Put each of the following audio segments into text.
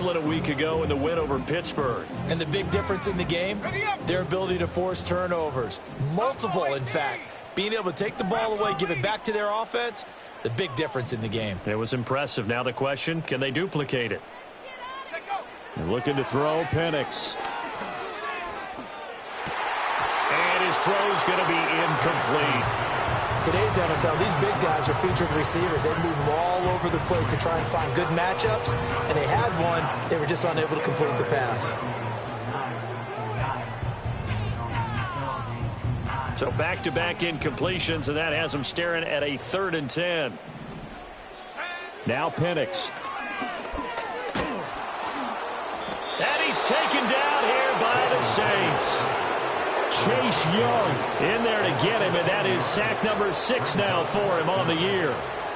A week ago in the win over Pittsburgh. And the big difference in the game, their ability to force turnovers. Multiple, in fact. Being able to take the ball away, give it back to their offense, the big difference in the game. It was impressive. Now the question, can they duplicate it? They're looking to throw. Penix. And his throw's going to be incomplete. Today's NFL, these big guys are featured receivers. They move all over the place to try and find good matchups, and they had one. They were just unable to complete the pass. So back-to-back incompletions, and that has them staring at a 3rd and 10. Now Penix. And he's taken down here by the Saints. Chase Young in there to get him, and that is sack number 6 now for him on the year.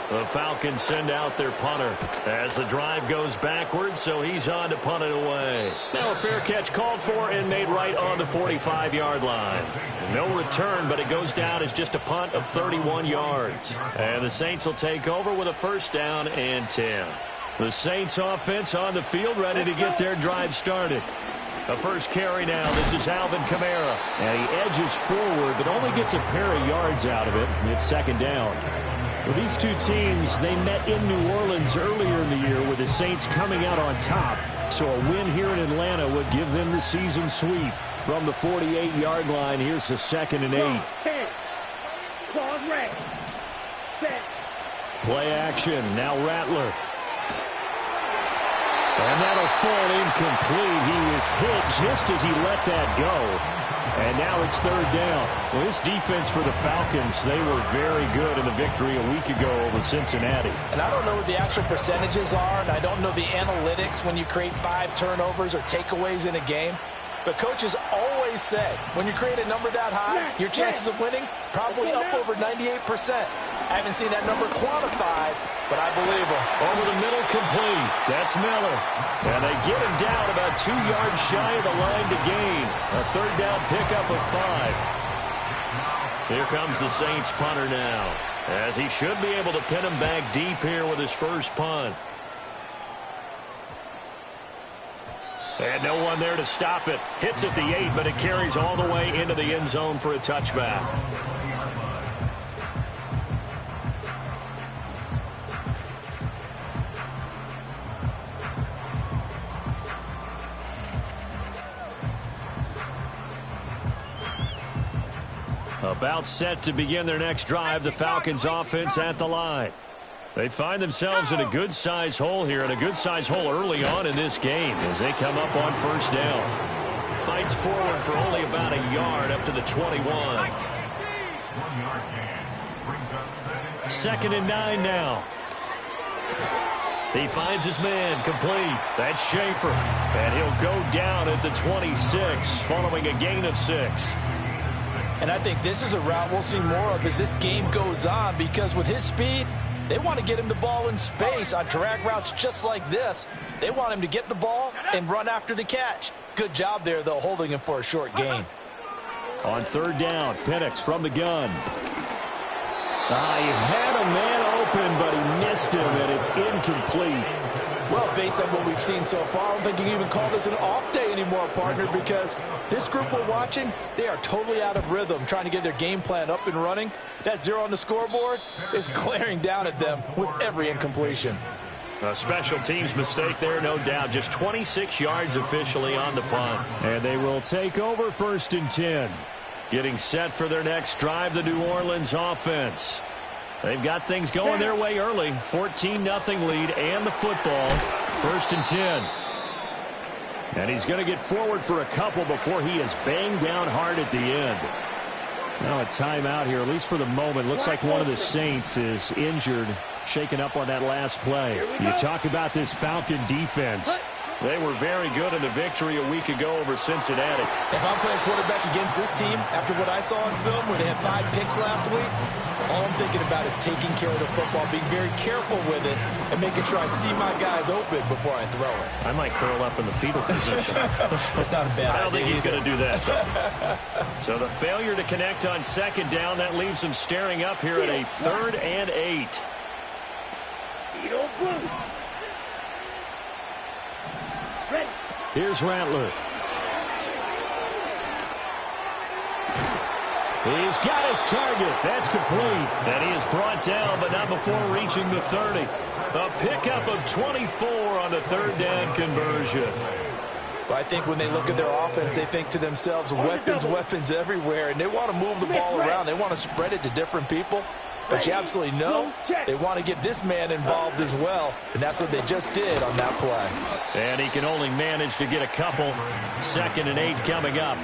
The Falcons send out their punter as the drive goes backwards, so he's on to punt it away. Now a fair catch called for and made right on the 45-yard line. No return, but it goes down as just a punt of 31 yards. And the Saints will take over with a 1st down and 10. The Saints offense on the field ready to get their drive started. The first carry now. This is Alvin Kamara. And he edges forward, but only gets a pair of yards out of it. It's 2nd down. Well, these two teams, they met in New Orleans earlier in the year with the Saints coming out on top. So a win here in Atlanta would give them the season sweep. From the 48-yard line, here's the 2nd and 8. Play action. Now Rattler. And that'll fall incomplete. He was hit just as he let that go. And now it's 3rd down. Well, this defense for the Falcons, they were very good in the victory a week ago over Cincinnati. And I don't know what the actual percentages are, and I don't know the analytics when you create 5 turnovers or takeaways in a game. But coaches always say, when you create a number that high, your chances of winning probably up over 98%. I haven't seen that number quantified, but I believe them. Over the middle, complete. That's Miller. And they get him down about 2 yards shy of the line to gain. A 3rd down pickup of 5. Here comes the Saints punter now, as he should be able to pin him back deep here with his first punt. And no one there to stop it. Hits at the 8, but it carries all the way into the end zone for a touchback. About set to begin their next drive, the Falcons offense at the line. They find themselves in a good-sized hole here, and a good-sized hole early on in this game as they come up on 1st down. Fights forward for only about a yard up to the 21. 2nd and 9 now. He finds his man, complete. That's Schaefer, and he'll go down at the 26 following a gain of 6. And I think this is a route we'll see more of as this game goes on, because with his speed, they want to get him the ball in space on drag routes just like this. They want him to get the ball and run after the catch. Good job there, though, holding him for a short gain. On 3rd down, Penix from the gun. He had a man open, but he missed him, and it's incomplete. Well, based on what we've seen so far, I don't think you can even call this an off day anymore, partner, because this group we're watching, they are totally out of rhythm, trying to get their game plan up and running. That 0 on the scoreboard is glaring down at them with every incompletion. A special teams mistake there, no doubt. Just 26 yards officially on the punt. And they will take over 1st and 10. Getting set for their next drive, the New Orleans offense. They've got things going their way early. 14-0 lead and the football. 1st and 10. And he's going to get forward for a couple before he is banged down hard at the end. Now a timeout here, at least for the moment. Looks like one of the Saints is injured, shaken up on that last play. You talk about this Falcon defense. They were very good in the victory a week ago over Cincinnati. If I'm playing quarterback against this team, after what I saw in film where they had 5 picks last week, all I'm thinking about is taking care of the football, being very careful with it, and making sure I see my guys open before I throw it. I might curl up in the fetal position. That's not a bad idea. I don't think he's going to do that, though. So the failure to connect on 2nd down, that leaves him staring up here at a 3rd and 8. Here's Rattler. He's got his target. That's complete. And he is brought down, but not before reaching the 30. A pickup of 24 on the third down conversion. Well, I think when they look at their offense, they think to themselves, weapons everywhere, and they want to move the ball around. They want to spread it to different people. But you absolutely know they want to get this man involved as well, and that's what they just did on that play. And he can only manage to get a couple. 2nd and 8 coming up.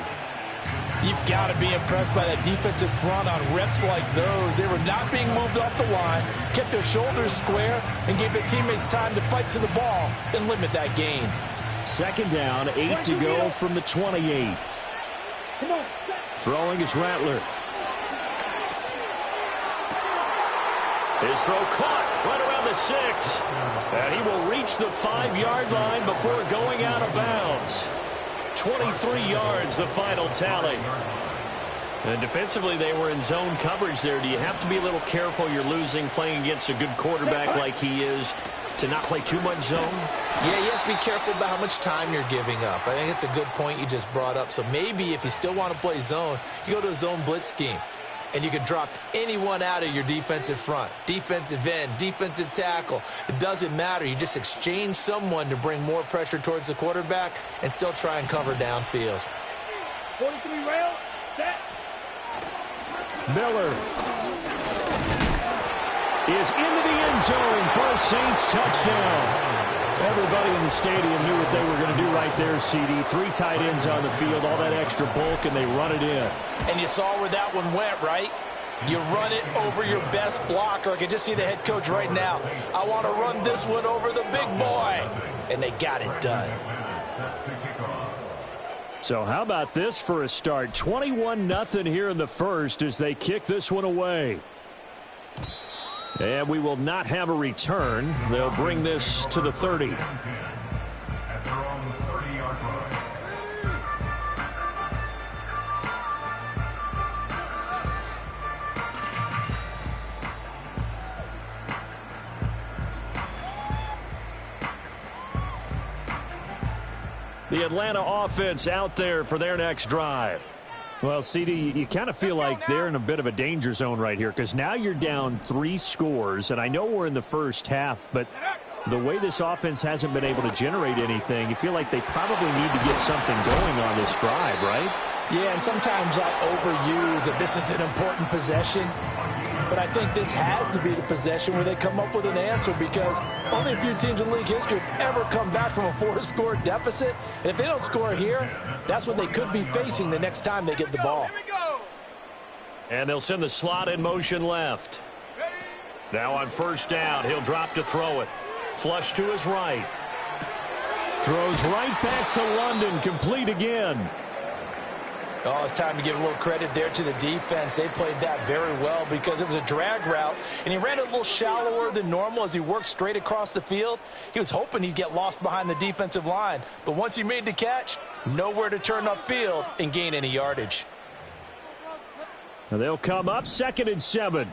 You've got to be impressed by that defensive front on reps like those. They were not being moved off the line, kept their shoulders square, and gave their teammates time to fight to the ball and limit that gain. 2nd down, 8 to go from the 28. Throwing is Rattler. His throw caught right around the 6. And he will reach the 5-yard line before going out of bounds. 23 yards, the final tally. And defensively, they were in zone coverage there. Do you have to be a little careful? You're losing playing against a good quarterback like he is to not play too much zone? Yeah, you have to be careful about how much time you're giving up. I think it's a good point you just brought up. So maybe if you still want to play zone, you go to a zone blitz scheme. And you can drop anyone out of your defensive front, defensive end, defensive tackle. It doesn't matter. You just exchange someone to bring more pressure towards the quarterback and still try and cover downfield. 43 rail, set. Miller is into the end zone for a Saints touchdown. Everybody in the stadium knew what they were going to do right there, CD. 3 tight ends on the field, all that extra bulk, and they run it in. And you saw where that one went, right? You run it over your best blocker. I can just see the head coach right now. I want to run this one over the big boy. And they got it done. So how about this for a start? 21-0 here in the first as they kick this one away. And we will not have a return. They'll bring this to the 30. The Atlanta offense out there for their next drive. Well, CD, you kind of feel like they're in a bit of a danger zone right here because now you're down 3 scores, and I know we're in the first half, but the way this offense hasn't been able to generate anything, you feel like they probably need to get something going on this drive, right? Yeah, and sometimes I overuse that this is an important possession. But I think this has to be the possession where they come up with an answer because only a few teams in league history have ever come back from a 4-score deficit. And if they don't score here, that's what they could be facing the next time they get the ball. And they'll send the slot in motion left. Now on 1st down, he'll drop to throw it. Flush to his right. Throws right back to London, complete again. Oh, it's time to give a little credit there to the defense. They played that very well because it was a drag route, and he ran it a little shallower than normal as he worked straight across the field. He was hoping he'd get lost behind the defensive line, but once he made the catch, nowhere to turn upfield and gain any yardage. And they'll come up 2nd and 7.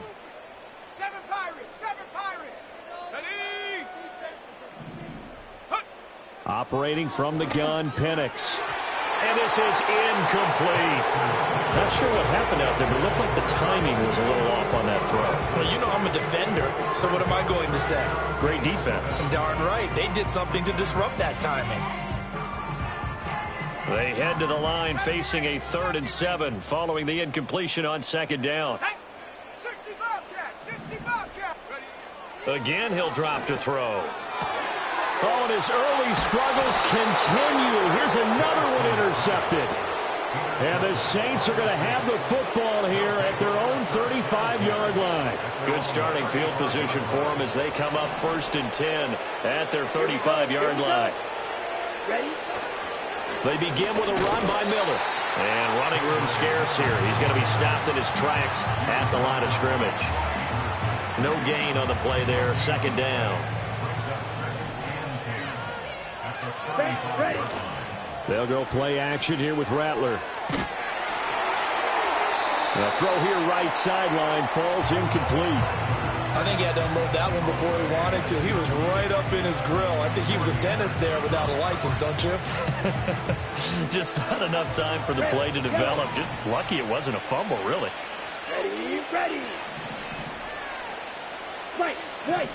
7 Pirates, 7 Pirates. Ready? Operating from the gun, Penix. And this is incomplete. Not sure what happened out there, but it looked like the timing was a little off on that throw. Well, you know I'm a defender, so what am I going to say? Great defense. Darn right. They did something to disrupt that timing. They head to the line facing a 3rd and 7 following the incompletion on 2nd down. 60 Bobcat, 60 Bobcat. Ready? Again, he'll drop to throw. Oh, and his early struggles continue. Here's another one intercepted. And the Saints are going to have the football here at their own 35-yard line. Good starting field position for them as they come up 1st and 10 at their 35-yard line. Ready? They begin with a run by Miller. And running room scarce here. He's going to be stopped in his tracks at the line of scrimmage. No gain on the play there. 2nd down. Ready? They'll go play action here with Rattler. The throw here right sideline falls incomplete. I think he had to unload that one before he wanted to. He was right up in his grill. I think he was a dentist there without a license, don't you? Just not enough time for the play to develop. Just lucky it wasn't a fumble, really. Ready, ready. Right, right.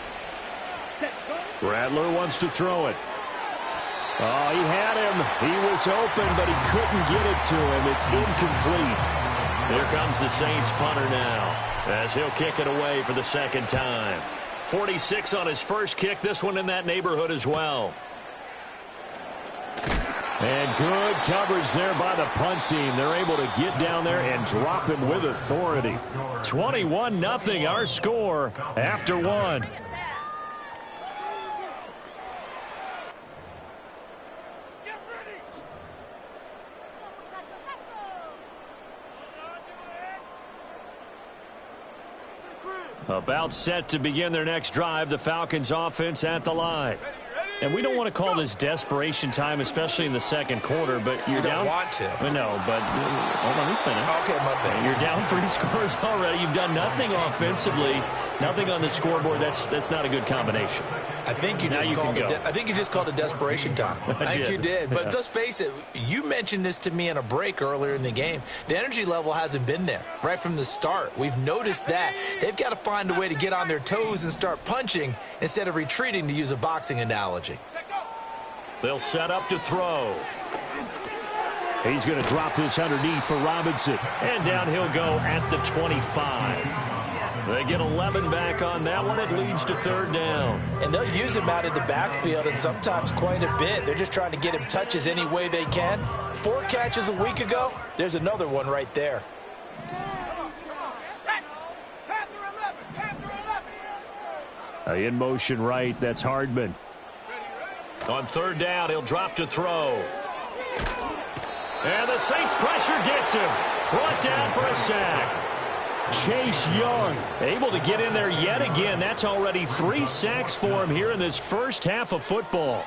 Set, go. Rattler wants to throw it. Oh, he had him. He was open, but he couldn't get it to him. It's incomplete. Here comes the Saints punter now, as he'll kick it away for the second time. 46 on his first kick. This one in that neighborhood as well. And good coverage there by the punt team. They're able to get down there and drop him with authority. 21-0 our score after one. About set to begin their next drive, the Falcons offense at the line. And we don't want to call this desperation time, especially in the second quarter, but you're down. You don't want to. No, but let me finish. Okay, my bad. You're down 3 scores already. You've done nothing offensively, nothing on the scoreboard. That's not a good combination. I think you just called it desperation time. I think you did. But let's face it, you mentioned this to me in a break earlier in the game. The energy level hasn't been there right from the start. We've noticed that. They've got to find a way to get on their toes and start punching instead of retreating, to use a boxing analogy. They'll set up to throw. He's going to drop this underneath for Robinson. And down he'll go at the 25. They get 11 back on that one. It leads to third down. And they'll use him out in the backfield, and sometimes quite a bit. They're just trying to get him touches any way they can. 4 catches a week ago. There's another one right there. In motion right, that's Hardman. On third down, he'll drop to throw. And the Saints pressure gets him. Brought down for a sack. Chase Young able to get in there yet again. That's already 3 sacks for him here in this first half of football.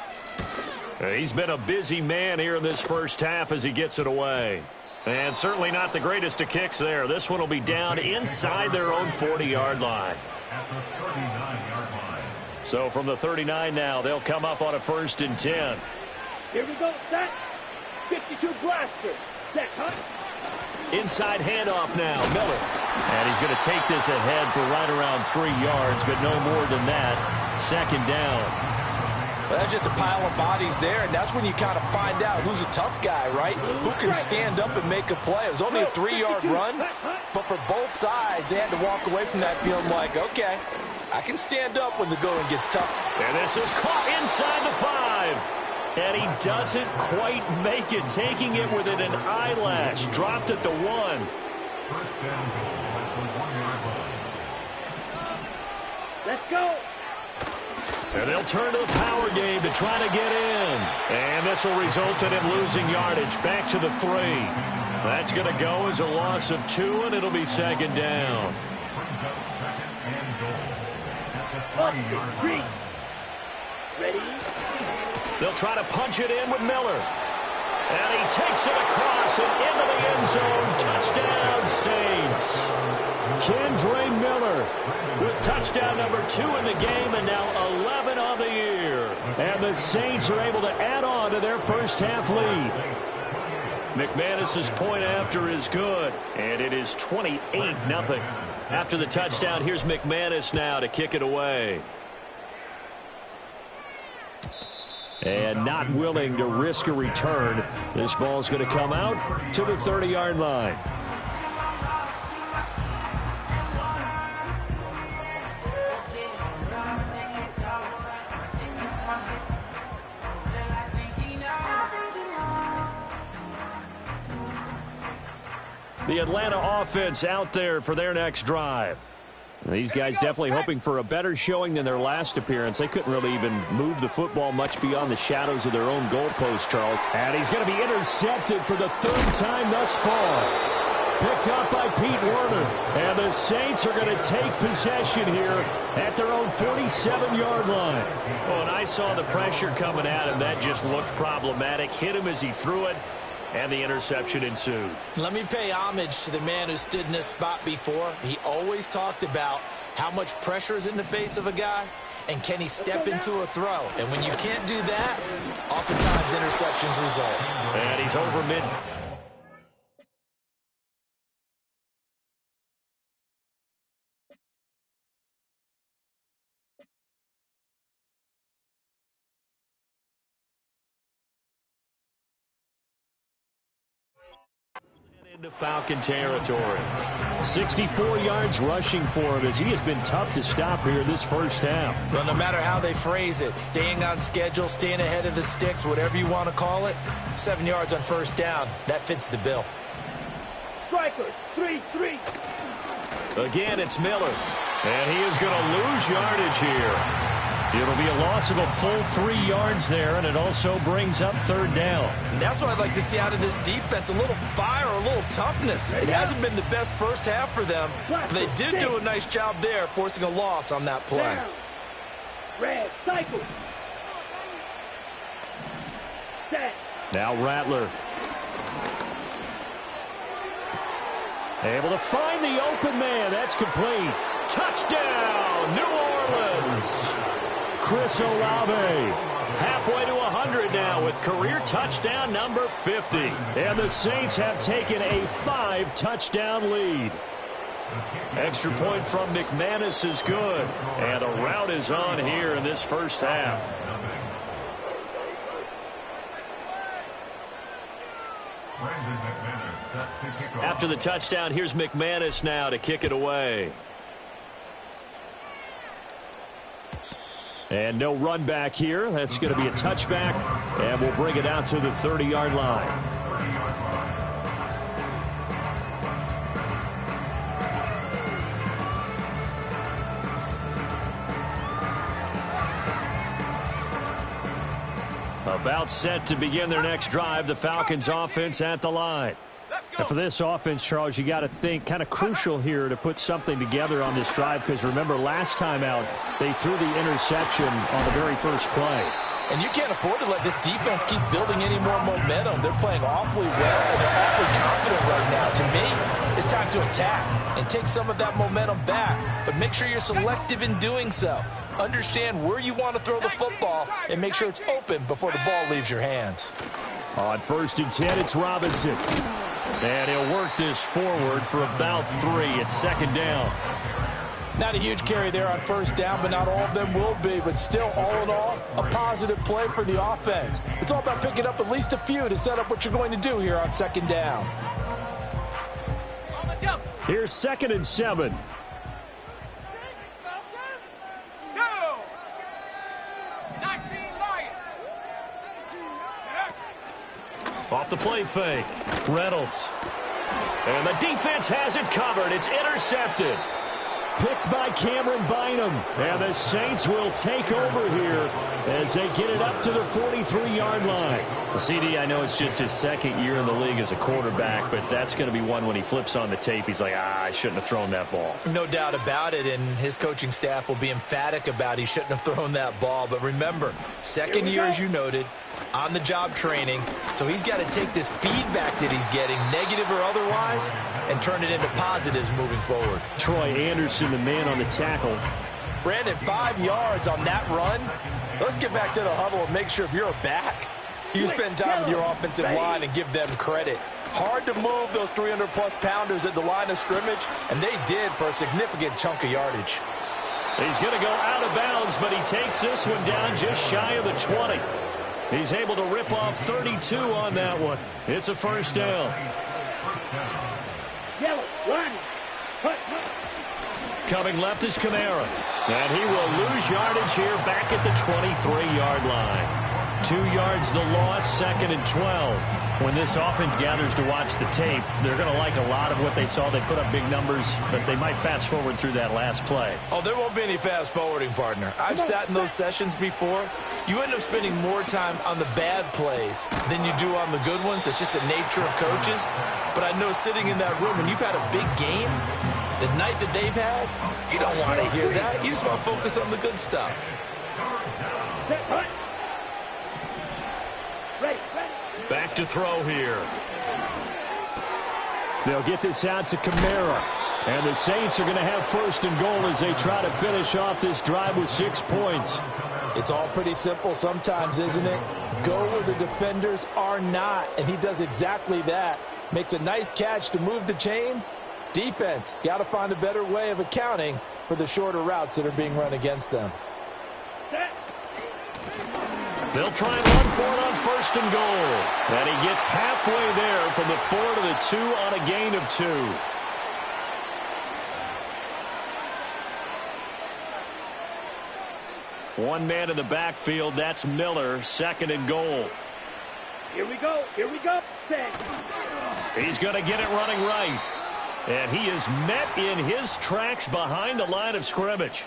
He's been a busy man here in this first half as he gets it away. And certainly not the greatest of kicks there. This one will be down inside their own 40-yard line. So from the 39 now, they'll come up on a 1st and 10. Here we go, set. 52 blaster. Set, huh? Inside handoff now, Miller. And he's going to take this ahead for right around 3 yards, but no more than that. 2nd down. Well, that's just a pile of bodies there, and that's when you kind of find out who's a tough guy, right? Who can stand up and make a play. It was only a 3-yard run, but for both sides, they had to walk away from that feeling like, okay, I can stand up when the going gets tough. And this is caught inside the 5. And he doesn't quite make it, taking it within an eyelash. Dropped at the 1. Let's go. And they'll turn to the power game to try to get in. And this will result in him losing yardage back to the 3. That's going to go as a loss of 2, and it'll be 2nd down. 1, 2, 3. Ready? They'll try to punch it in with Miller. And he takes it across and into the end zone. Touchdown, Saints. Kendre Miller with touchdown number 2 in the game, and now 11 on the year. And the Saints are able to add on to their first half lead. McManus's point after is good, and it is 28-0. After the touchdown, here's McManus now to kick it away. And not willing to risk a return. This ball's going to come out to the 30-yard line. The Atlanta offense out there for their next drive. These guys definitely hoping for a better showing than their last appearance. They couldn't really even move the football much beyond the shadows of their own goalpost, Charles. And he's going to be intercepted for the 3rd time thus far. Picked up by Pete Werner. And the Saints are going to take possession here at their own 47-yard line. Well, and I saw the pressure coming at him. That just looked problematic. Hit him as he threw it. And the interception ensued. Let me pay homage to the man who stood in this spot before. He always talked about How much pressure is in the face of a guy? And can he step into a throw? And when you can't do that, oftentimes interceptions result. And he's over mid. Into Falcon territory. 64 yards rushing for him as he has been tough to stop here in this first half. Well, no matter how they phrase it, staying on schedule, staying ahead of the sticks, whatever you want to call it, 7 yards on first down, that fits the bill. Strikers, 3-3. Again, it's Miller. And he is going to lose yardage here. It'll be a loss of a full 3 yards there, and it also brings up third down. And that's what I'd like to see out of this defense, a little fire, a little toughness. It hasn't been the best first half for them, but they did do a nice job there, forcing a loss on that play. Down. Red, cycle. Set. Now Rattler. Able to find the open man. That's complete. Touchdown, New Orleans. Chris Olave. Halfway to 100 now with career touchdown number 50. And the Saints have taken a 5-touchdown lead. Extra point from McManus is good. And a rout is on here in this first half. After the touchdown, here's McManus now to kick it away. And no run back here. That's going to be a touchback. And we'll bring it out to the 30-yard line. About set to begin their next drive. The Falcons offense at the line. And for this offense, Charles, you got to think kind of crucial here to put something together on this drive, because remember last time out they threw the interception on the very first play. And you can't afford to let this defense keep building any more momentum. They're playing awfully well, and they're awfully confident right now. To me, it's time to attack and take some of that momentum back, but make sure you're selective in doing so. Understand where you want to throw the football and make sure it's open before the ball leaves your hands. On 1st and 10, it's Robinson. And he'll work this forward for about 3 at second down. Not a huge carry there on first down, but not all of them will be. But still, all in all, a positive play for the offense. It's all about picking up at least a few to set up what you're going to do here on second down. Here's 2nd and 7. Off the play fake, Reynolds. And the defense has it covered. It's intercepted. Picked by Cameron Bynum. And the Saints will take over here as they get it up to the 43-yard line. The CD, I know it's just his second year in the league as a quarterback, but that's going to be one when he flips on the tape. He's like, I shouldn't have thrown that ball. No doubt about it, and his coaching staff will be emphatic about he shouldn't have thrown that ball. But remember, second year, as you noted, on-the-job training, so he's got to take this feedback that he's getting, negative or otherwise, and turn it into positives moving forward. Troy Anderson, the man on the tackle. Brandon, 5 yards on that run. Let's get back to the huddle and make sure if you're a back, you spend time with your offensive line and give them credit. Hard to move those 300-plus pounders at the line of scrimmage, and they did for a significant chunk of yardage. He's going to go out of bounds, but he takes this one down just shy of the 20. He's able to rip off 32 on that one. It's a first down. Yellow, line. Coming left is Kamara. And he will lose yardage here back at the 23-yard line. 2 yards the loss, 2nd and 12. When this offense gathers to watch the tape, they're going to like a lot of what they saw. They put up big numbers, but they might fast forward through that last play. Oh, there won't be any fast forwarding, partner. I've sat in those sessions before. You end up spending more time on the bad plays than you do on the good ones. It's just the nature of coaches. But I know sitting in that room, when you've had a big game, the night that they've had, you don't want to hear that. You just want to focus on the good stuff. Back to throw here. They'll get this out to Kamara. And the Saints are going to have first and goal as they try to finish off this drive with 6 points. It's all pretty simple sometimes, isn't it? Go where the defenders are not, and he does exactly that. Makes a nice catch to move the chains. Defense, got to find a better way of accounting for the shorter routes that are being run against them. They'll try and run for it on first and goal. And he gets halfway there from the 4 to the 2 on a gain of 2. One man in the backfield, that's Miller, second and goal. Here we go. Here we go. Set. He's going to get it running right. And he is met in his tracks behind the line of scrimmage.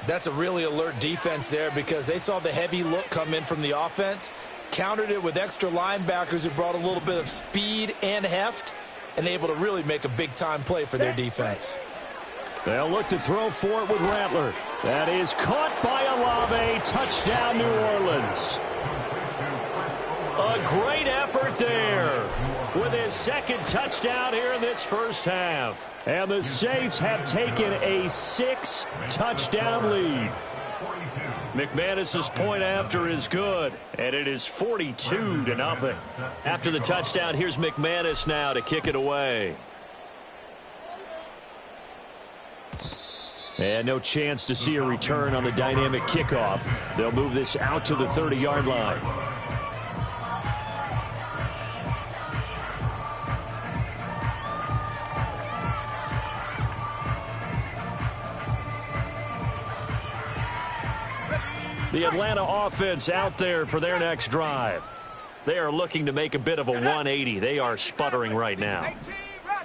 That's a really alert defense there because they saw the heavy look come in from the offense, countered it with extra linebackers who brought a little bit of speed and heft, and able to really make a big-time play for their defense. They'll look to throw for it with Rattler. That is caught by Olave. Touchdown, New Orleans. A great effort there with his second touchdown here in this first half. And the Saints have taken a 6-touchdown lead. McManus's point after is good, and it is 42-0. After the touchdown, here's McManus now to kick it away. And no chance to see a return on the dynamic kickoff. They'll move this out to the 30-yard line. The Atlanta offense out there for their next drive. They are looking to make a bit of a 180. They are sputtering right now.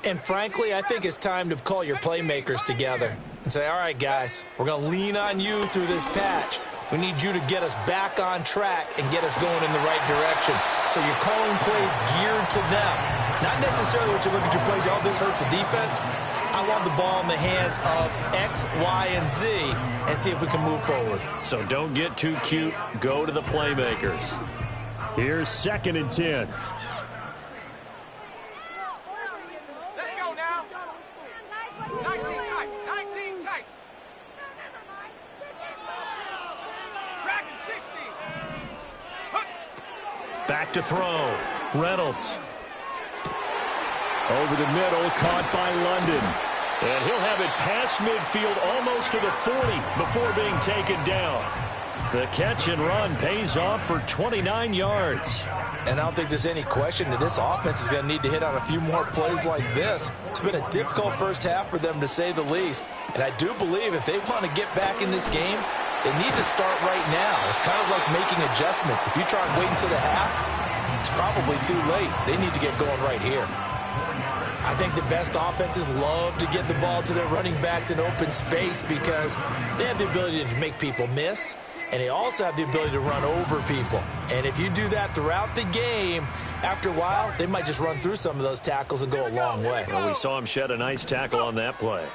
And frankly, I think it's time to call your playmakers together and say, all right, guys, we're going to lean on you through this patch. We need you to get us back on track and get us going in the right direction. So you're calling plays geared to them. Not necessarily what you look at your plays, oh, this hurts the defense. I want the ball in the hands of X, Y, and Z and see if we can move forward. So don't get too cute. Go to the playmakers. Here's 2nd and 10. Let's go now. 19 tight. 19 tight. Dragon 60. Back to throw. Reynolds. Over the middle, caught by London. And he'll have it past midfield almost to the 40 before being taken down. The catch and run pays off for 29 yards. And I don't think there's any question that this offense is going to need to hit on a few more plays like this. It's been a difficult first half for them, to say the least. And I do believe if they want to get back in this game, they need to start right now. It's kind of like making adjustments. If you try and wait until the half, it's probably too late. They need to get going right here. I think the best offenses love to get the ball to their running backs in open space because they have the ability to make people miss, and they also have the ability to run over people. And if you do that throughout the game, after a while, they might just run through some of those tackles and go a long way. Well, we saw him shed a nice tackle on that play.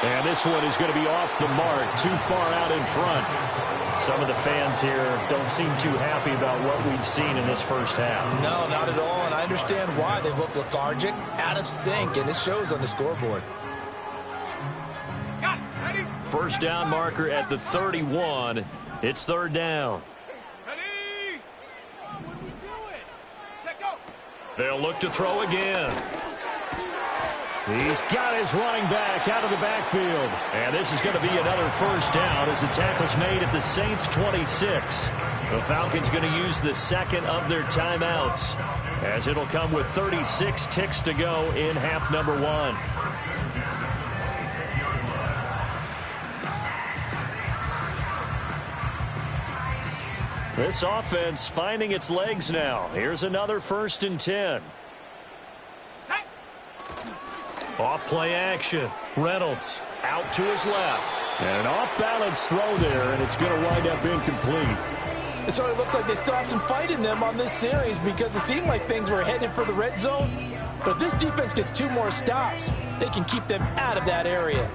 And this one is going to be off the mark, too far out in front. Some of the fans here don't seem too happy about what we've seen in this first half. No, not at all, and I understand why. They've looked lethargic, out of sync, and it shows on the scoreboard. First down marker at the 31. It's 3rd down. Ready? What are we doing? Set go. They'll look to throw again. He's got his running back out of the backfield. And this is going to be another first down as the tackle's made at the Saints 26. The Falcons going to use the second of their timeouts as it'll come with 36 ticks to go in half number 1. This offense finding its legs now. Here's another 1st and 10. Off play action. Reynolds out to his left. And an off-balance throw there, and it's going to wind up incomplete. It sort of looks like they still have some fight in them on this series because it seemed like things were headed for the red zone. But if this defense gets 2 more stops, they can keep them out of that area.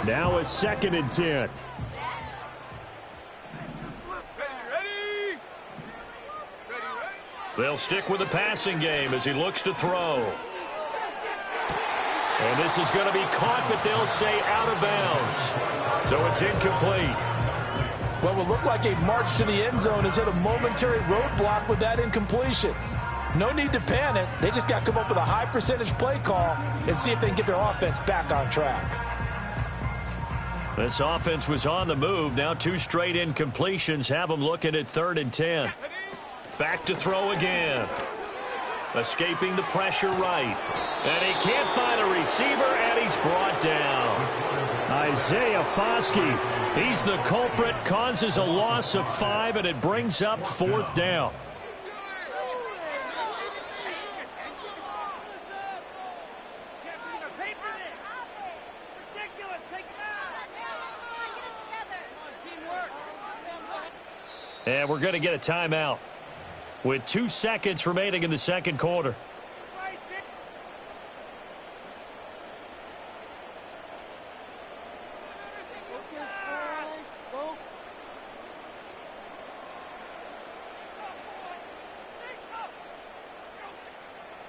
Now a 2nd and 10. They'll stick with the passing game as he looks to throw. And this is going to be caught, but they'll say out of bounds. So it's incomplete. What will look like a march to the end zone has hit a momentary roadblock with that incompletion. No need to panic. They just got to come up with a high percentage play call and see if they can get their offense back on track. This offense was on the move. Now 2 straight incompletions have them looking at 3rd and 10. Back to throw again. Escaping the pressure right. And he can't find a receiver, and he's brought down. Isaiah Foskey. He's the culprit, causes a loss of 5, and it brings up 4th down. And we're going to get a timeout with 2 seconds remaining in the second quarter.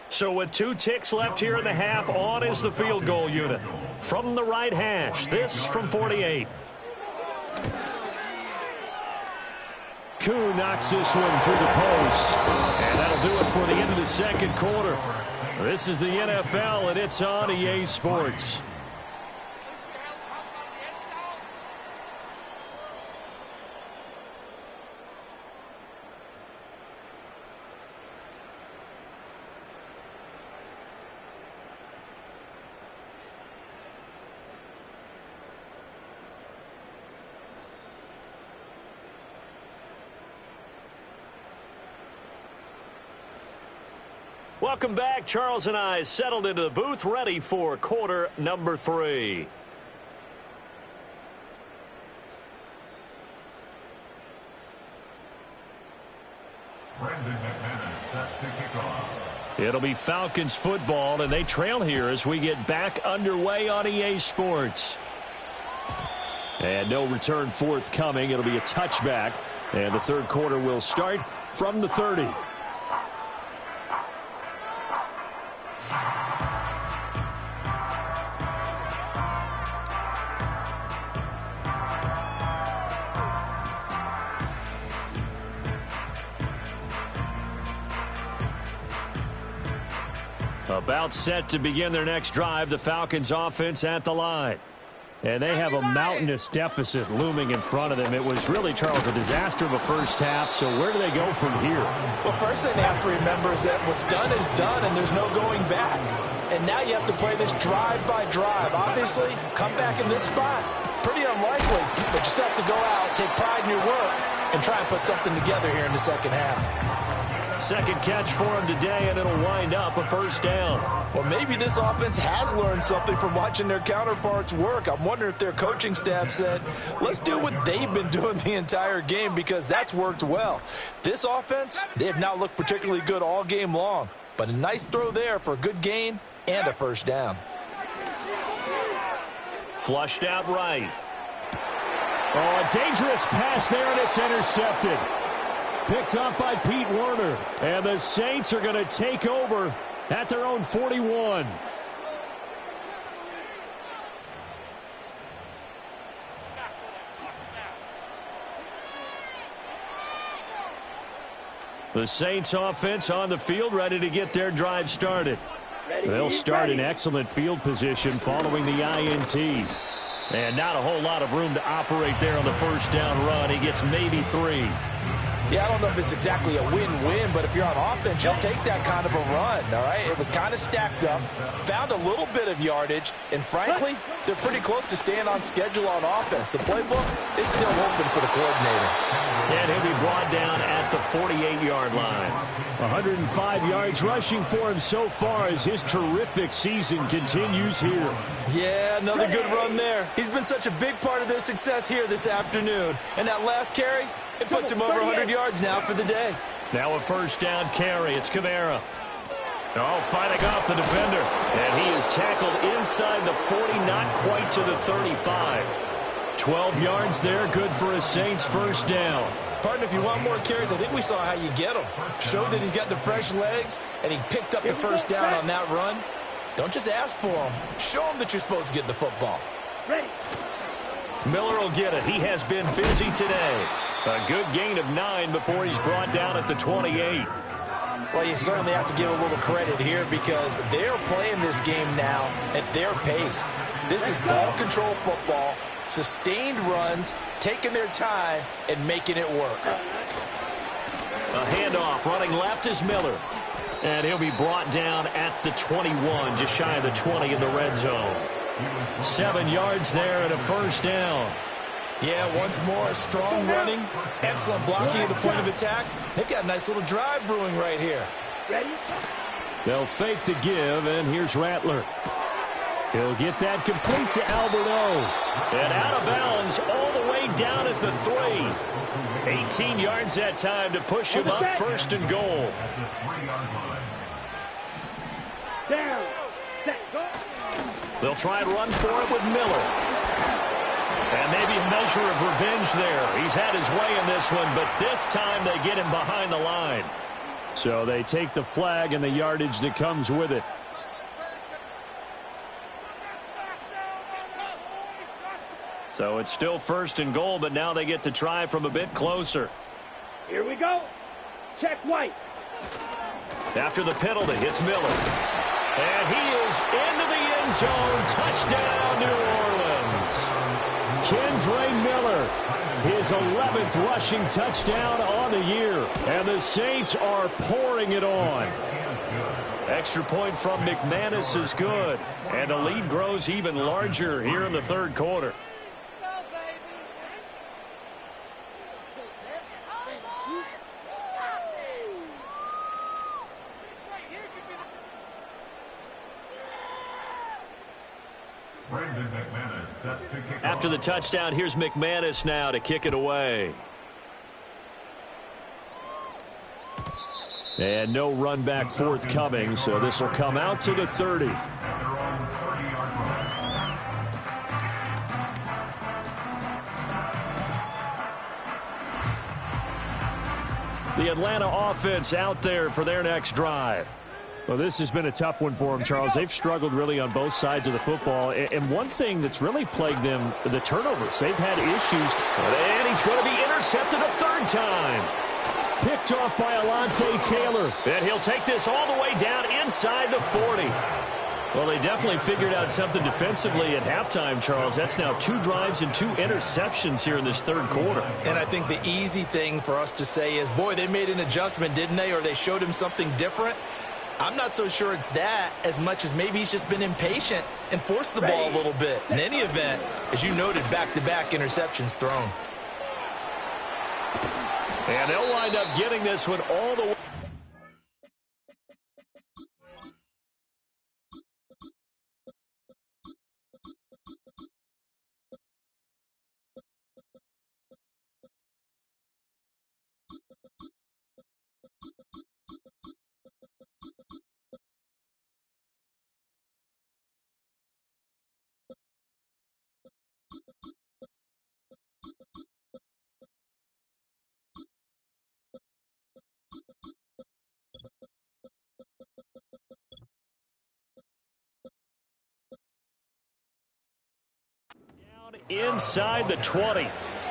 So with 2 ticks left here in the half, on is the field goal unit. From the right hash, this from 48. Koo knocks this one through the post. And that'll do it for the end of the second quarter. This is the NFL, and it's on EA Sports. Welcome back. Charles and I settled into the booth, ready for quarter number 3. It'll be Falcons football, and they trail here as we get back underway on EA Sports. And no return forthcoming. It'll be a touchback, and the third quarter will start from the 30. About set to begin their next drive, the Falcons offense at the line. And they have a mountainous deficit looming in front of them. It was really, Charles, a disaster of a first half. So where do they go from here? Well, first thing they have to remember is that what's done is done, and there's no going back. And now you have to play this drive by drive. Obviously, come back in this spot, pretty unlikely. But you still have to go out, take pride in your work, and try and put something together here in the second half. Second catch for him today, and it'll wind up a first down. Well, maybe this offense has learned something from watching their counterparts work. I'm wondering if their coaching staff said, let's do what they've been doing the entire game, because that's worked well. This offense, they have not looked particularly good all game long, but a nice throw there for a good gain and a first down. Flushed out right. Oh, a dangerous pass there, and it's intercepted. Picked up by Pete Werner. And the Saints are going to take over at their own 41. The Saints offense on the field, ready to get their drive started. They'll start in excellent field position following the INT. And not a whole lot of room to operate there on the first down run. He gets maybe 3. Yeah, I don't know if it's exactly a win-win, but if you're on offense, you'll take that kind of a run, all right? It was kind of stacked up, found a little bit of yardage, and frankly, they're pretty close to staying on schedule on offense. The playbook is still open for the coordinator. And he'll be brought down at the 48-yard line. 105 yards rushing for him so far as his terrific season continues here. Yeah, another good run there. He's been such a big part of their success here this afternoon. And that last carry, it puts him over 100 yards now for the day. Now a first down carry. It's Kamara. Oh, fighting off the defender. And he is tackled inside the 40, not quite to the 35. 12 yards there, good for a Saints first down. Partner, if you want more carries, I think we saw how you get them. Showed that he's got the fresh legs, and he picked up the first down on that run. Don't just ask for them. Show them that you're supposed to get the football. Ready. Miller will get it. He has been busy today. A good gain of 9 before he's brought down at the 28. Well, you certainly have to give a little credit here because they're playing this game now at their pace. This is ball control football, sustained runs, taking their time, and making it work. A handoff running left is Miller. And he'll be brought down at the 21, just shy of the 20 in the red zone. 7 yards there and a first down. Yeah, once more, strong running, excellent blocking at the point of attack. They've got a nice little drive brewing right here. Ready. They'll fake the give, and here's Rattler. He'll get that complete to Alberto. And out of bounds all the way down at the 3. 18 yards that time to push him up, first and goal. Down. Set. Go. They'll try and run for it with Miller. And maybe a measure of revenge there. He's had his way in this one, but this time they get him behind the line. So they take the flag and the yardage that comes with it. So it's still first and goal, but now they get to try from a bit closer. Here we go. Check White. After the penalty, it's Miller. And he is into the end zone. Touchdown, New Orleans. Kendre Miller, his 11th rushing touchdown on the year. And the Saints are pouring it on. Extra point from McManus is good. And the lead grows even larger here in the third quarter. After the touchdown, here's McManus now to kick it away. And no run back forthcoming, so this will come out to the 30. The Atlanta offense out there for their next drive. Well, this has been a tough one for them, Charles. They've struggled really on both sides of the football. And one thing that's really plagued them, the turnovers. They've had issues. And he's going to be intercepted a third time. Picked off by Alontae Taylor. And he'll take this all the way down inside the 40. Well, they definitely figured out something defensively at halftime, Charles. That's now 2 drives and 2 interceptions here in this third quarter. And I think the easy thing for us to say is, boy, they made an adjustment, didn't they? Or they showed him something different. I'm not so sure it's that as much as maybe he's just been impatient and forced the ball a little bit. In any event, as you noted, back-to-back interceptions thrown. And they'll wind up getting this one all the way. Inside the 20.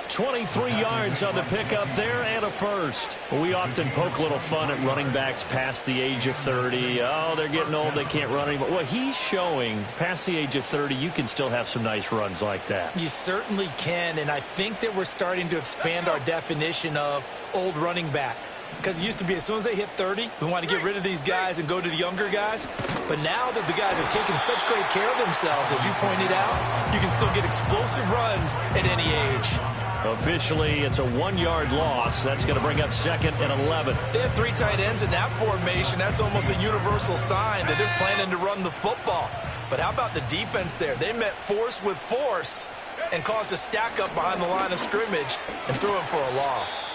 23 yards on the pickup there and a first. We often poke a little fun at running backs past the age of 30. Oh, they're getting old, they can't run anymore. Well, he's showing past the age of 30, you can still have some nice runs like that. You certainly can, and I think that we're starting to expand our definition of old running back. Because it used to be as soon as they hit 30, we want to get rid of these guys and go to the younger guys. But now that the guys are taking such great care of themselves, as you pointed out, you can still get explosive runs at any age. Officially, it's a 1-yard loss. That's going to bring up 2nd and 11. They have 3 tight ends in that formation. That's almost a universal sign that they're planning to run the football. But how about the defense there? They met force with force and caused a stack up behind the line of scrimmage and threw him for a loss.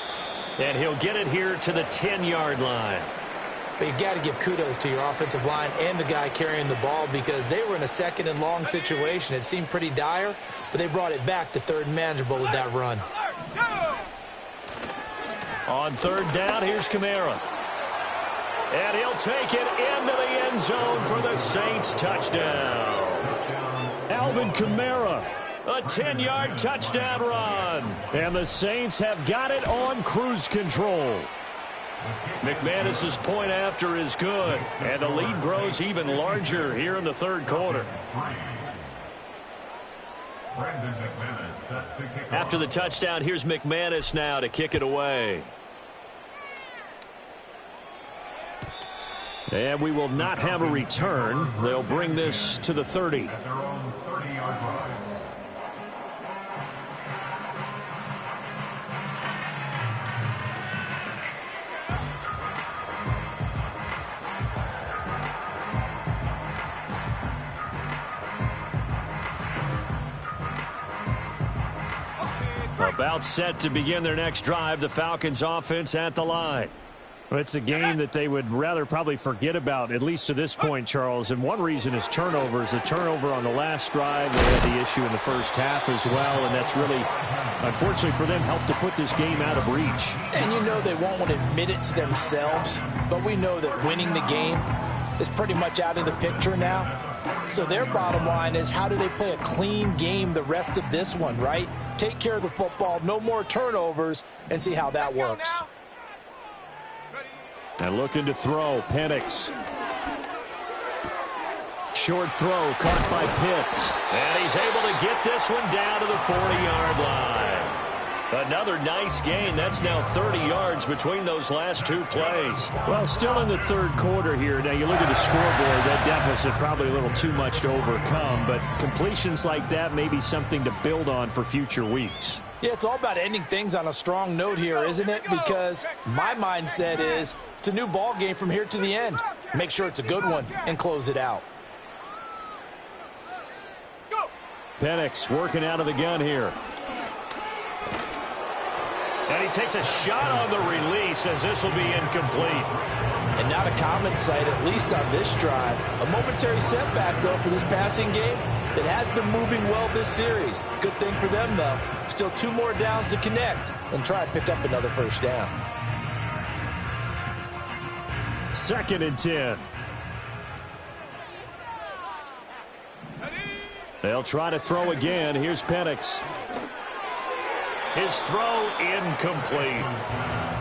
And he'll get it here to the 10-yard line. But you got to give kudos to your offensive line and the guy carrying the ball because they were in a second and long situation. It seemed pretty dire, but they brought it back to third and manageable with that run. On third down, here's Kamara. And he'll take it into the end zone for the Saints touchdown. Alvin Kamara, a 10-yard touchdown run. And the Saints have got it on cruise control. McManus's point after is good, and the lead grows even larger here in the third quarter. After the touchdown, here's McManus now to kick it away. And we will not have a return. They'll bring this to the 30. About set to begin their next drive, the Falcons offense at the line. Well, it's a game that they would rather probably forget about, at least to this point, Charles. And one reason is turnovers. A turnover on the last drive. They had the issue in the first half as well, and that's really, unfortunately for them, helped to put this game out of reach. And you know they won't want to admit it to themselves, but we know that winning the game is pretty much out of the picture now. So their bottom line is, how do they play a clean game the rest of this one, right? Take care of the football, no more turnovers, and see how that works. And looking to throw, Penix. Short throw, caught by Pitts. And he's able to get this one down to the 40-yard line. Another nice gain. That's now 30 yards between those last two plays. Well, still in the third quarter here. Now, you look at the scoreboard, that deficit probably a little too much to overcome, but completions like that may be something to build on for future weeks. Yeah, it's all about ending things on a strong note here, isn't it? Because my mindset is it's a new ball game from here to the end. Make sure it's a good one and close it out. Penix working out of the gun here. And he takes a shot on the release as this will be incomplete. And not a common sight, at least on this drive. A momentary setback, though, for this passing game that has been moving well this series. Good thing for them, though. Still 2 more downs to connect and try and pick up another first down. 2nd and 10. They'll try to throw again. Here's Penix. His throw incomplete.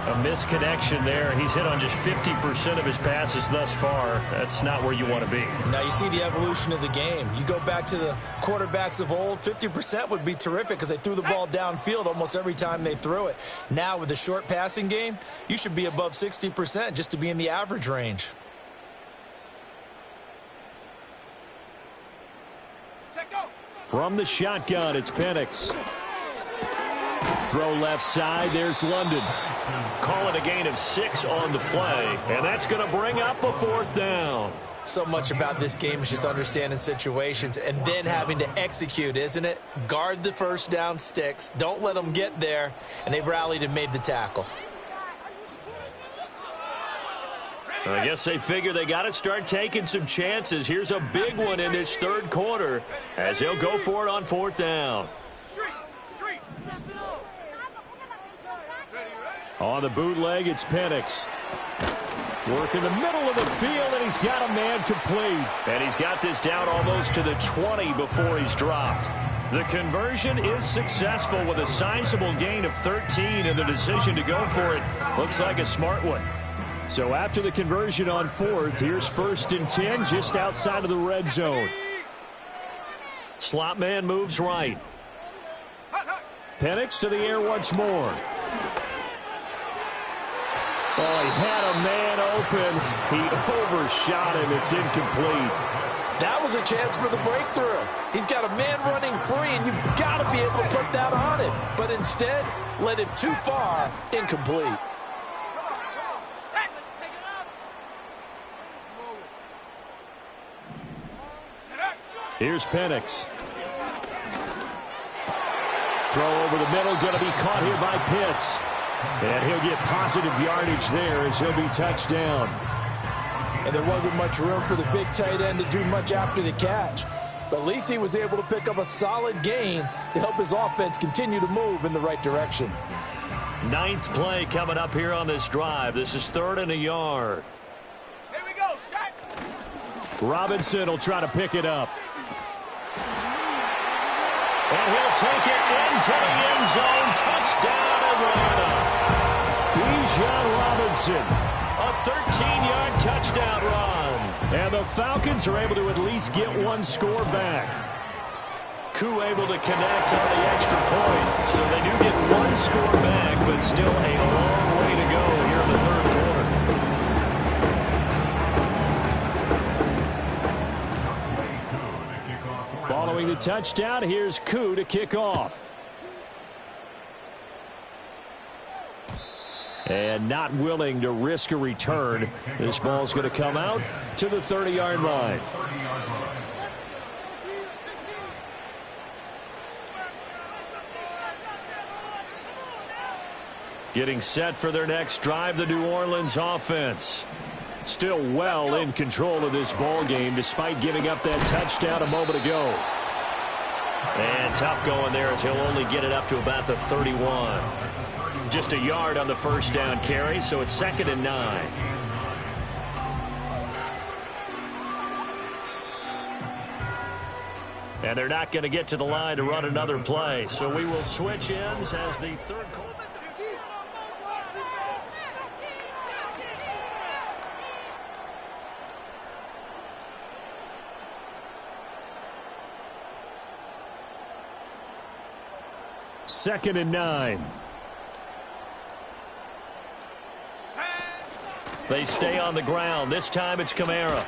A misconnection there. He's hit on just 50% of his passes thus far. That's not where you want to be. Now you see the evolution of the game. You go back to the quarterbacks of old, 50% would be terrific because they threw the ball downfield almost every time they threw it. Now with the short passing game, you should be above 60% just to be in the average range. From the shotgun, it's Penix. Throw left side, there's London. Call it a gain of 6 on the play, and that's going to bring up a 4th down. So much about this game is just understanding situations and then having to execute, isn't it? Guard the first down sticks. Don't let them get there, and they've rallied and made the tackle. I guess they figure they got to start taking some chances. Here's a big one in this third quarter as he'll go for it on 4th down. On the bootleg, it's Penix. Work in the middle of the field, and he's got a man complete. And he's got this down almost to the 20 before he's dropped. The conversion is successful with a sizable gain of 13, and the decision to go for it looks like a smart one. So after the conversion on 4th, here's 1st and 10 just outside of the red zone. Slot man moves right. Penix to the air once more. Oh, he had a man open. He overshot him. It's incomplete. That was a chance for the breakthrough. He's got a man running free, and you've got to be able to put that on him. But instead, led him too far, incomplete. Here's Penix. Throw over the middle, going to be caught here by Pitts. And he'll get positive yardage there as he'll be touched down. and there wasn't much room for the big tight end to do much after the catch. But at least he was able to pick up a solid gain to help his offense continue to move in the right direction. 9th play coming up here on this drive. This is 3rd and a yard. Here we go, set. Robinson will try to pick it up. And he'll take it into the end zone. Touchdown, Atlanta. Bijan Robinson. A 13-yard touchdown run. And the Falcons are able to at least get one score back. Koo able to connect on the extra point. So they do get one score back, but still a long way to go here in the 3rd quarter. Following the touchdown, here's Koo to kick off. And not willing to risk a return. This ball's going to come out to the 30-yard line. Getting set for their next drive, the New Orleans offense. Still well in control of this ball game despite giving up that touchdown a moment ago. And tough going there as he'll only get it up to about the 31. Just a yard on the first down carry, so it's 2nd and 9. And they're not going to get to the line to run another play, so we will switch ends as the 3rd quarter. Second and 9. They stay on the ground. This time it's Kamara.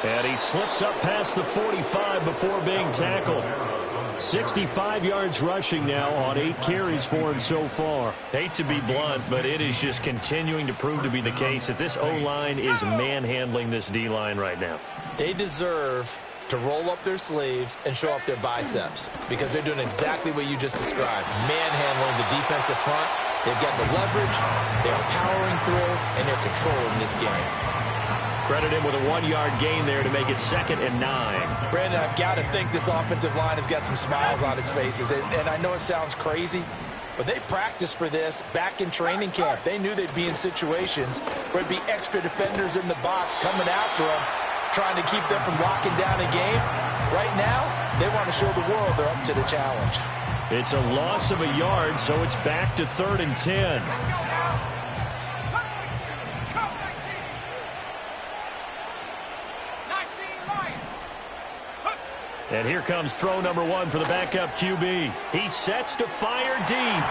And he slips up past the 45 before being tackled. 65 yards rushing now on 8 carries for him so far. Hate to be blunt, but it is just continuing to prove to be the case that this O-line is manhandling this D-line right now. They deserve to roll up their sleeves and show up their biceps because they're doing exactly what you just described, manhandling the defensive front. They've got the leverage, they're powering through, and they're controlling this game. Credit him with a 1-yard gain there to make it 2nd and 9. Brandon, I've got to think this offensive line has got some smiles on its faces, and I know it sounds crazy, but they practiced for this back in training camp. They knew they'd be in situations where it'd be extra defenders in the box coming after them, trying to keep them from locking down a game. Right now, they want to show the world they're up to the challenge. It's a loss of a yard, so it's back to 3rd and 10. And here comes throw number 1 for the backup QB. He sets to fire deep.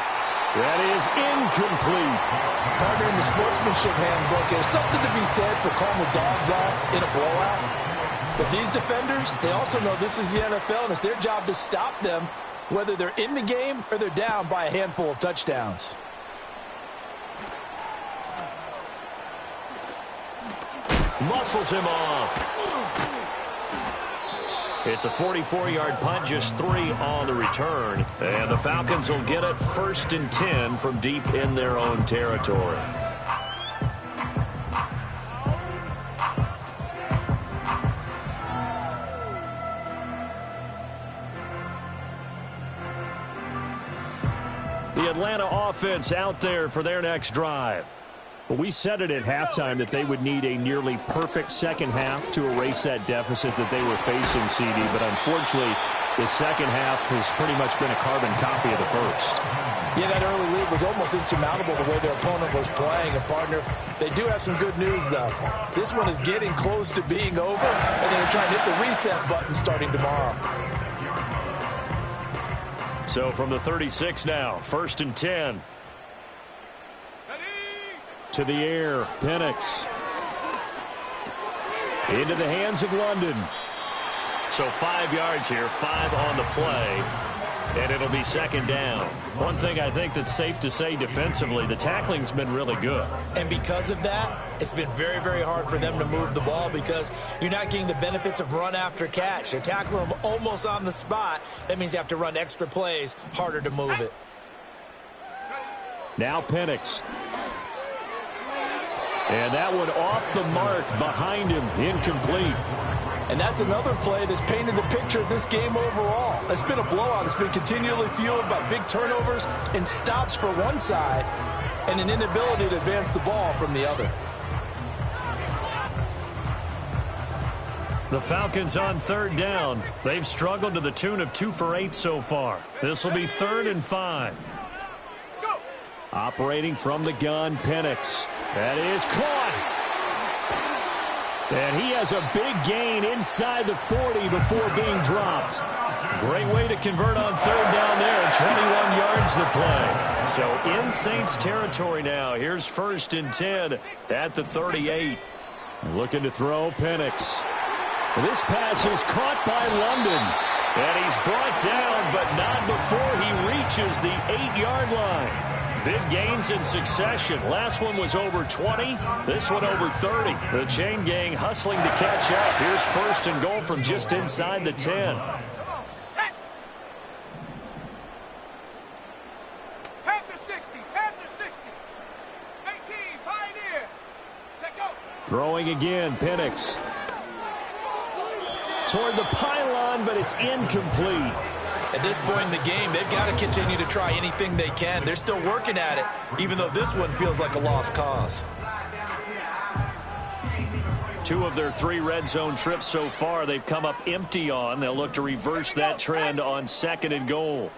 That is incomplete. Partner, in the sportsmanship handbook, there's something to be said for calling the dogs off in a blowout. But these defenders, they also know this is the NFL, and it's their job to stop them, whether they're in the game or they're down by a handful of touchdowns. Muscles him off. It's a 44-yard punt, just 3 on the return. And the Falcons will get it 1st and 10 from deep in their own territory. The Atlanta offense out there for their next drive. But we said it at halftime that they would need a nearly perfect second half to erase that deficit that they were facing, CD. But unfortunately, the second half has pretty much been a carbon copy of the first. Yeah, that early lead was almost insurmountable the way their opponent was playing. And, partner, they do have some good news, though. This one is getting close to being over, and they're trying to hit the reset button starting tomorrow. So from the 36 now, 1st and 10. To the air, Penix. Into the hands of London. So 5 yards here, 5 on the play, and it'll be 2nd down. One thing I think that's safe to say defensively, the tackling's been really good. And because of that, it's been very, very hard for them to move the ball because you're not getting the benefits of run after catch. They're tackling them almost on the spot. That means you have to run extra plays, harder to move it. Now Penix. And that one off the mark behind him, incomplete. And that's another play that's painted the picture of this game overall. It's been a blowout. It's been continually fueled by big turnovers and stops for one side and an inability to advance the ball from the other. The Falcons on third down. They've struggled to the tune of 2 for 8 so far. This will be 3rd and 5. Operating from the gun, Penix. That is caught. And he has a big gain inside the 40 before being dropped. Great way to convert on third down there. 21 yards the play. So in Saints territory now. Here's 1st and 10 at the 38. Looking to throw, Penix. This pass is caught by London. And he's brought down, but not before he reaches the 8-yard line. Big gains in succession. Last one was over 20. This one over 30. The chain gang hustling to catch up. Here's 1st and goal from just inside the 10. Panther 60. Panther 60. 18. Pioneer. Check go. Throwing again, Penix. Toward the pylon, but it's incomplete. At this point in the game, they've got to continue to try anything they can. They're still working at it, even though this one feels like a lost cause. 2 of their 3 red zone trips so far they've come up empty on. They'll look to reverse that trend on 2nd and goal.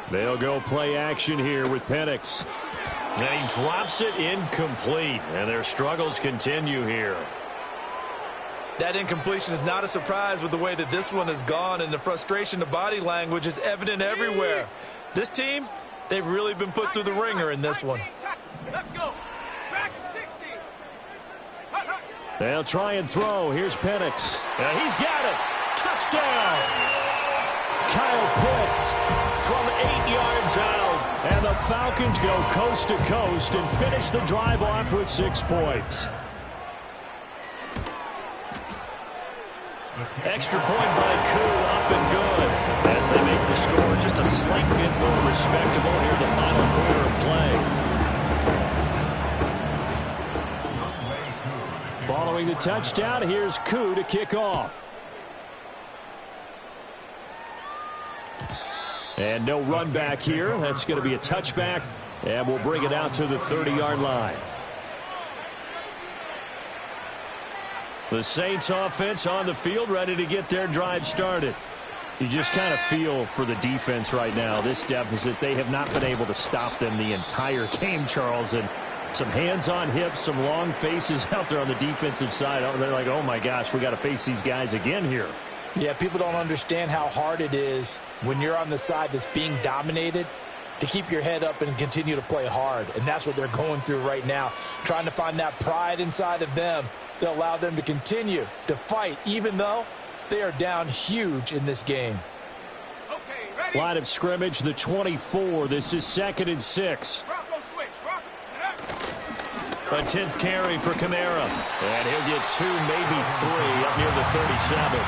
They'll go play action here with Penix. And he drops it incomplete, and their struggles continue here. That incompletion is not a surprise with the way that this one has gone, and the frustration of body language is evident everywhere. This team, they've really been put through the ringer in this one. Let's go. Track 60. They'll try and throw. Here's Penix. And he's got it. Touchdown. Kyle Pitts From 8 yards out. and the Falcons go coast to coast and finish the drive off with 6 points. Extra point by Koo, up and good. As they make the score just a slight bit more respectable here the final quarter of play. Following the touchdown, here's Koo to kick off. And no run back here. That's going to be a touchback, and we'll bring it out to the 30-yard line. The Saints offense on the field, ready to get their drive started. You just kind of feel for the defense right now, this deficit. They have not been able to stop them the entire game, Charles. And some hands on hips, some long faces out there on the defensive side. They're like, oh, my gosh, we got to face these guys again here. Yeah, people don't understand how hard it is when you're on the side that's being dominated to keep your head up and continue to play hard. And that's what they're going through right now, trying to find that pride inside of them to allow them to continue to fight, even though they are down huge in this game. Okay, ready? Line of scrimmage, the 24. This is 2nd and 6. Rocco switch. A 10th carry for Kamara. And he'll get 2, maybe 3 up near the 37.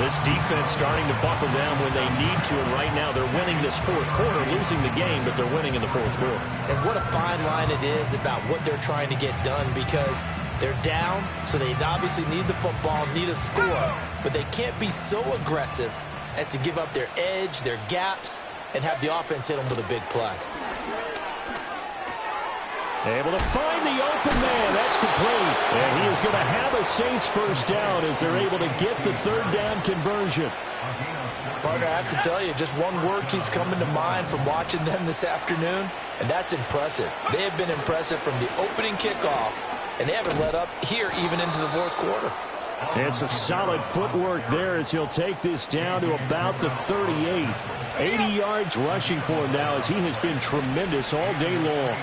This defense starting to buckle down when they need to, and right now they're winning this 4th quarter, losing the game, but they're winning in the 4th quarter. And what a fine line it is about what they're trying to get done, because they're down, so they obviously need the football, need a score, but they can't be so aggressive as to give up their edge, their gaps, and have the offense hit them with a big play. Able to find the open man. That's complete. And he is going to have a Saints first down as they're able to get the 3rd down conversion. Partner, I have to tell you, just one word keeps coming to mind from watching them this afternoon, and that's impressive. They have been impressive from the opening kickoff, and they haven't let up here even into the 4th quarter. And some solid footwork there as he'll take this down to about the 38. 80 yards rushing for him now as he has been tremendous all day long.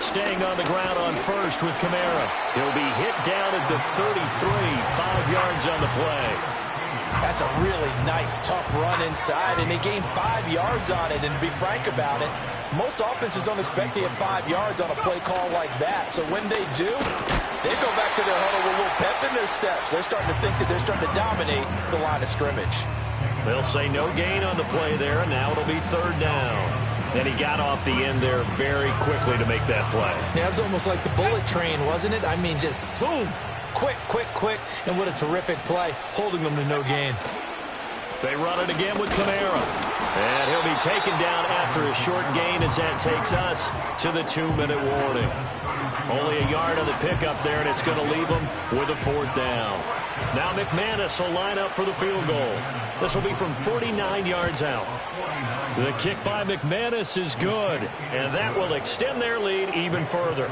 Staying on the ground on first with Kamara. He'll be hit down at the 33, 5 yards on the play. That's a really nice, tough run inside, and they gained 5 yards on it. And to be frank about it, most offenses don't expect to get 5 yards on a play call like that. So when they do, they go back to their huddle with a little pep in their steps. They're starting to think that they're starting to dominate the line of scrimmage. They'll say no gain on the play there, and now it'll be 3rd down. And he got off the end there very quickly to make that play. Yeah, it was almost like the bullet train, wasn't it? I mean, just zoom. Quick, quick, quick. And what a terrific play, holding them to no gain. They run it again with Kamara. And he'll be taken down after a short gain as that takes us to the 2-minute warning. Only a yard on the pickup there, and it's going to leave them with a 4th down. Now McManus will line up for the field goal. This will be from 49 yards out. The kick by McManus is good, and that will extend their lead even further.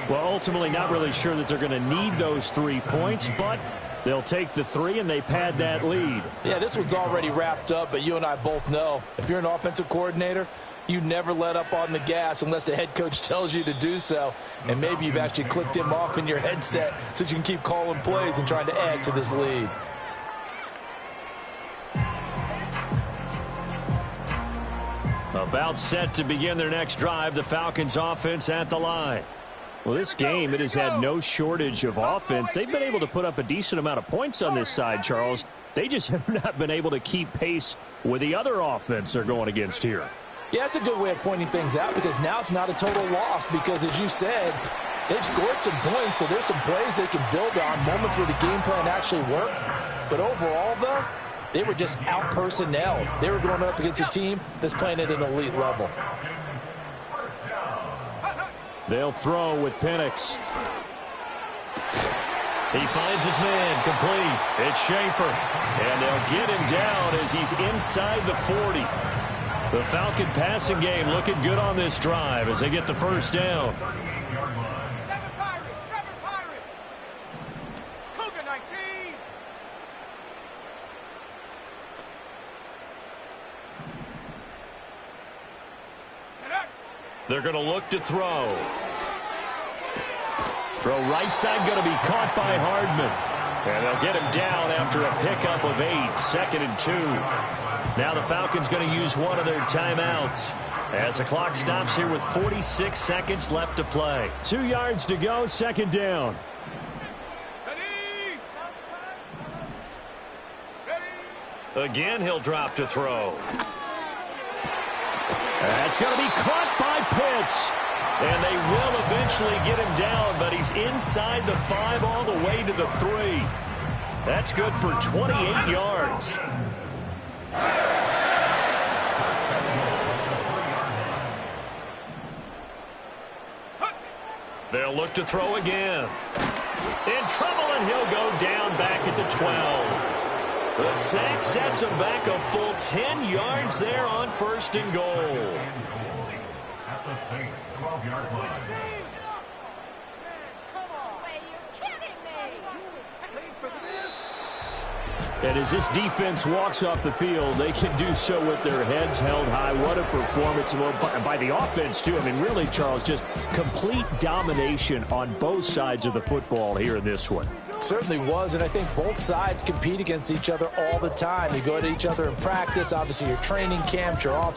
Well, ultimately not really sure that they're going to need those 3 points, but they'll take the 3 and they pad that lead. Yeah, this one's already wrapped up, but you and I both know if you're an offensive coordinator, you never let up on the gas unless the head coach tells you to do so. And maybe you've actually clicked him off in your headset so you can keep calling plays and trying to add to this lead. About set to begin their next drive, the Falcons offense at the line. Well, this game, it has had no shortage of offense. They've been able to put up a decent amount of points on this side, Charles. They just have not been able to keep pace with the other offense they're going against here. Yeah, that's a good way of pointing things out because now it's not a total loss because, as you said, they've scored some points, so there's some plays they can build on, moments where the game plan actually worked. But overall, though, they were just out-personnelled. They were going up against a team that's playing at an elite level. They'll throw with Penix. He finds his man, complete. It's Schaefer. And they'll get him down as he's inside the 40. The Falcon passing game looking good on this drive as they get the 1st down. 7 Pirates, 7 Pirates. Cougar 19. They're going to look to throw. Throw right side going to be caught by Hardman. And they'll get him down after a pickup of 8, 2nd and 2. Now the Falcons going to use one of their timeouts as the clock stops here with 46 seconds left to play. 2 yards to go, 2nd down. Again, he'll drop to throw. That's going to be caught by Pitts. And they will eventually get him down, but he's inside the 5 all the way to the 3. That's good for 28 yards. They'll look to throw again. In trouble, and he'll go down back at the 12. The sack sets him back a full 10 yards there on 1st and goal. At the Saints' 12-yard line. And as this defense walks off the field, they can do so with their heads held high. What a performance by the offense, too. I mean, really, Charles, just complete domination on both sides of the football here in this one. Certainly was, and I think both sides compete against each other all the time. You go to each other in practice, obviously your training camps, your off